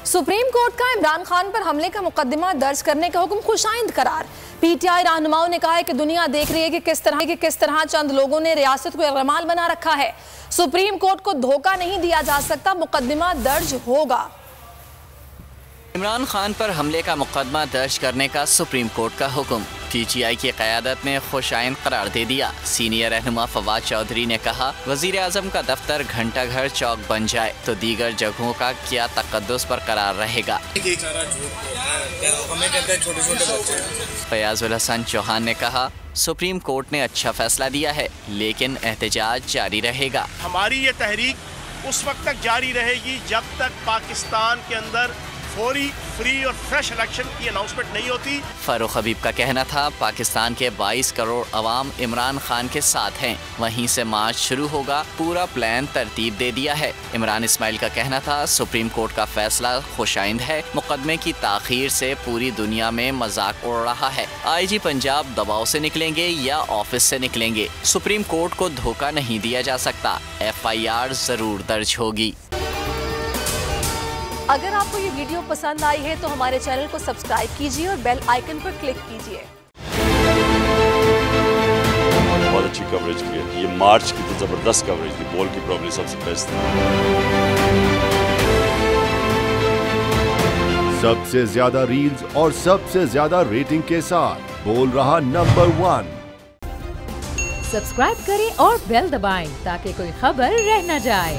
Supreme court का इमरान खान पर हमले का मुकदमा दर्ज करने का हुक्म खुशाइंद करार। पीटीआई रहनुमाओं ने कहा है कि दुनिया देख रही है कि किस तरह चंद लोगों ने रियासत को इल्ज़ाम बना रखा है। सुप्रीम कोर्ट को धोखा नहीं दिया जा सकता, मुकदमा दर्ज होगा। इमरान खान पर हमले का मुकदमा दर्ज करने का सुप्रीम कोर्ट का हुक्म। पीटीआई की क़यादत ने खुशाइंद करार दे दिया। सीनियर रहनुमा फवाद चौधरी ने कहा, वज़ीर आज़म का दफ्तर घंटा घर चौक बन जाए तो दीगर जगहों का क्या तक़द्दुस बरकरार रहेगा। फयाजुल हसन चौहान ने कहा, सुप्रीम कोर्ट ने अच्छा फैसला दिया है लेकिन एहतजाज जारी रहेगा। हमारी ये तहरीक उस वक्त तक जारी रहेगी जब तक पाकिस्तान के अंदर फौरी, फ्री और फ्रेश इलेक्शन की अनाउंसमेंट नहीं होती। फारूक हबीब का कहना था, पाकिस्तान के 22 करोड़ अवाम इमरान खान के साथ हैं, वहीं से मार्च शुरू होगा, पूरा प्लान तरतीब दे दिया है। इमरान इस्माइल का कहना था, सुप्रीम कोर्ट का फैसला खुशाइंद है, मुकदमे की ताखीर से पूरी दुनिया में मजाक उड़ रहा है। आईजी पंजाब दबाव से निकलेंगे या ऑफिस से निकलेंगे, सुप्रीम कोर्ट को धोखा नहीं दिया जा सकता। FIR जरूर दर्ज होगी। अगर आपको ये वीडियो पसंद आई है तो हमारे चैनल को सब्सक्राइब कीजिए और बेल आइकन पर क्लिक कीजिए। बहुत अच्छी कवरेज की है, ये मार्च की तो जबरदस्त कवरेज थी, बॉल की प्रॉब्लम सबसे बेस्ट थी। सबसे ज्यादा रील्स और सबसे ज्यादा रेटिंग के साथ बोल रहा नंबर 1। सब्सक्राइब करें और बेल दबाएं ताकि कोई खबर रह न जाए।